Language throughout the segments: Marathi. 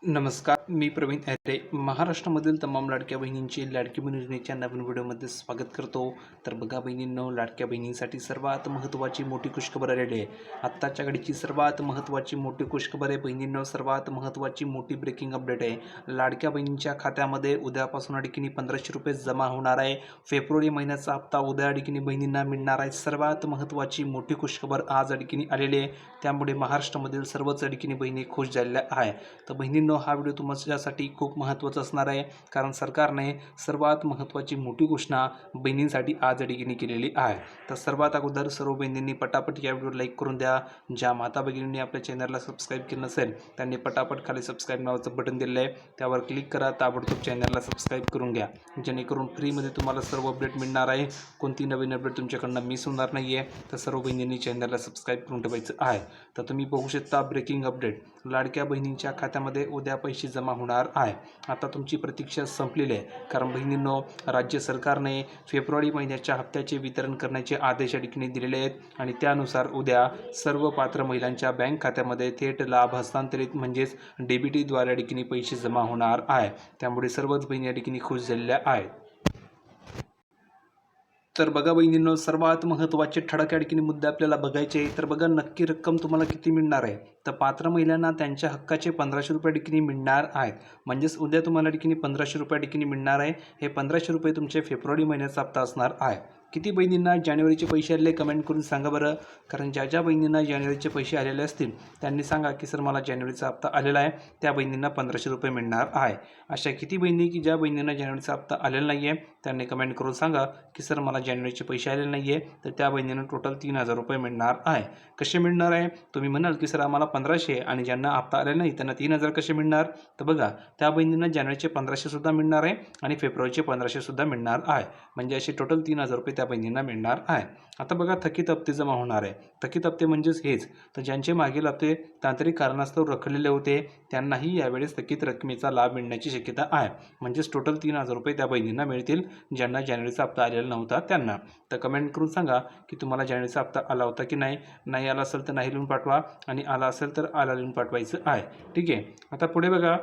नमस्कार, मी प्रवीण ऐरे. महाराष्ट्रामधील तमाम लाडक्या बहिणींची लाडकी बहीण योजनेच्या नवीन व्हिडिओमध्ये स्वागत करतो. तर बघा बहिणींनो, लाडक्या बहिणींसाठी सर्वात महत्त्वाची मोठी खुशखबर आलेली आहे. आत्ताच्या घडीची सर्वात महत्त्वाची मोठी खुशखबर आहे बहिणींनो. सर्वात महत्त्वाची मोठी ब्रेकिंग अपडेट आहे. लाडक्या बहिणींच्या खात्यामध्ये उद्यापासून अडकीने 1500 रुपये जमा होणार आहे. फेब्रुवारी महिन्याचा हप्ता उद्या अडकीने बहिणींना मिळणार आहे. सर्वात महत्त्वाची मोठी खुशखबर आज अडकीने आलेली आहे. त्यामुळे महाराष्ट्रामधील सर्वच अडकीने बहिणी खुश झालेल्या आहे. तर बहिणींनो, हा व्हिडिओ तुमच्यासाठी खूप महत्त्वाचा असणार आहे, कारण सरकारने सर्वात महत्त्वाची मोठी घोषणा बहिणींसाठी आज अडकीने केलेली आहे. तर सर्वात अगोदर सर्व बहिणींनी पटापट या व्हिडिओ लाईक करून द्या. ज्या माता भगिनींनी आपल्या चॅनलला सबस्क्राईब केलं नसेल त्यांनी पटापट खाली सबस्क्राईब नावाचं बटन दिलेलं आहे, त्यावर क्लिक करा. ताबडतोब चॅनलला सबस्क्राईब करून घ्या, जेणेकरून फ्रीमध्ये तुम्हाला सर्व अपडेट मिळणार आहे. कोणती नवीन अपडेट तुमच्याकडनं मिस होणार नाही आहे. तर सर्व बहिणींनी चॅनलला सबस्क्राईब करून ठेवायचं आहे. तर तुम्ही बघू शकता ब्रेकिंग अपडेट. लाडक्या बहिणींच्या खात्यामध्ये उद्या पैसे जमा होणार आहे. आता तुमची प्रतीक्षा संपलेली आहे, कारण बहिणींनो, राज्य सरकारने फेब्रुवारी महिन्याच्या हप्त्याचे वितरण करण्याचे आदेश अडकीने दिलेले आहेत आणि त्यानुसार उद्या सर्व पात्र महिलांच्या बँक खात्यामध्ये थेट लाभ हस्तांतरित म्हणजेच DBTद्वारे अडकीने पैसे जमा होणार आहे. त्यामुळे सर्वच बहिणी अडकीने खुश झालेल्या आहेत. तर बघा बहिणींनो, सर्वात महत्त्वाचे ठळक अडकीने मुद्दे आपल्याला बघायचे. तर बघा, नक्की रक्कम तुम्हाला किती मिळणार आहे. तर पात्र महिलांना त्यांच्या हक्काचे 1500 रुपये अडकीने मिळणार आहेत. म्हणजेच उद्या तुम्हाला अडकीने 1500 रुपये अडकीने मिळणार आहे. हे 1500 रुपये तुमचे फेब्रुवारी महिन्याचा हप्ता असणार आहे. किती बहिणींना जानेवारीचे पैसे आलेले कमेंट करून सांगा बरं, कारण ज्या बहिणींना जानेवारीचे पैसे आलेले असतील त्यांनी सांगा की सर मला जानेवारीचा हप्ता आलेला आहे, त्या बहिणींना 1500 रुपये मिळणार आहे. अशा किती बहिणी की ज्या बहिणींना जानेवारीचा हप्ता आलेला नाही आहे त्यांनी कमेंट करून सांगा की सर मला जानेवारीचे पैसे आलेले नाही आहे, तर त्या बहिणींना टोटल 3000 रुपये मिळणार आहे. कसे मिळणार आहे. तुम्ही म्हणाल की सर आम्हाला 1500 आणि ज्यांना हप्ता आले नाही त्यांना 3000 कसे मिळणार. तर बघा, त्या बहिणींना जानेवारीचे 1500 सुद्धा मिळणार आहे आणि फेब्रुवारीचे 1500 सुद्धा मिळणार आहे. म्हणजे असे टोटल 3000 रुपये त्या बहिणींना मिळणार आहे. आता बघा, थकीत हप्ते जमा होणार आहे. थकीत हप्ते म्हणजेच हेच, तर ज्यांचे मागील हप्ते तांत्रिक कारणास्तव रखडलेले होते त्यांनाही यावेळेस थकीत रकमेचा लाभ मिळण्याची शक्यता आहे. म्हणजेच टोटल 3000 रुपये त्या बहिणींना मिळतील ज्यांना जानेवारीचा हप्ता आलेला नव्हता त्यांना. तर कमेंट करून सांगा की तुम्हाला जानेवारीचा हप्ता आला होता की नाही. नाही आला असेल तर नाही लिहून पाठवा आणि आला असेल तर आला लिहून पाठवायचं आहे. ठीक आहे. आता पुढे बघा,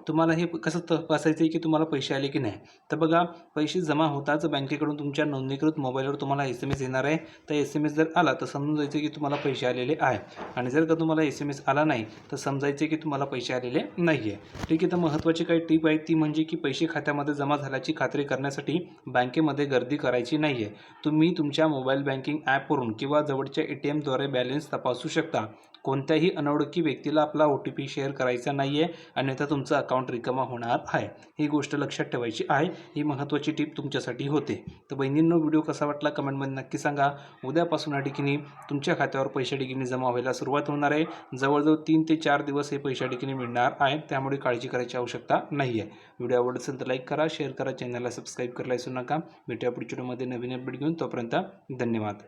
तुम्हाला हे कसं तपासायचं आहे की तुम्हाला पैसे आले की नाही. तर बघा, पैसे जमा होताच बँकेकडून तुमच्या नोंदणीकृत मोबाईलवर तुम्हाला SMS येणार आहे. तर SMS जर आला तर समजून जायचं की तुम्हाला पैसे आलेले आहे, आणि जर का तुम्हाला SMS आला नाही तर समजायचं की तुम्हाला पैसे आलेले नाही आहे. ठीक आहे. तर महत्त्वाची काही टीप आहे ती म्हणजे की पैसे खात्यामध्ये जमा झाल्याची खात्री करण्यासाठी बँकेमध्ये गर्दी करायची नाही आहे. तुम्ही तुमच्या मोबाईल बँकिंग ॲपवरून किंवा जवळच्या ATMद्वारे बॅलन्स तपासू शकता. कोणत्याही अनोळखी व्यक्तीला आपला OTP शेअर करायचा नाही आहे, अन्यथा तुमचं अकाउंट रिकामा होणार आहे. ही गोष्ट लक्षात ठेवायची आहे. ही महत्त्वाची टीप तुमच्यासाठी होते. तर बहिणींनो, व्हिडिओ कसा वाटला कमेंटमध्ये नक्की सांगा. उद्यापासून अडकीने तुमच्या खात्यावर पैसे अडकीने जमा व्हायला सुरुवात होणार आहे. जवळजवळ 3 ते 4 दिवस हे पैसे अडकीने मिळणार आहेत. त्यामुळे काळजी करायची आवश्यकता नाही आहे. व्हिडिओ आवडत असेल तर लाईक करा, शेअर करा, चॅनलला सबस्क्राईब करायला विसरू नका. भेटूया पुढच्या व्हिडिओमध्ये नवीन अपडेट घेऊन. तोपर्यंत धन्यवाद.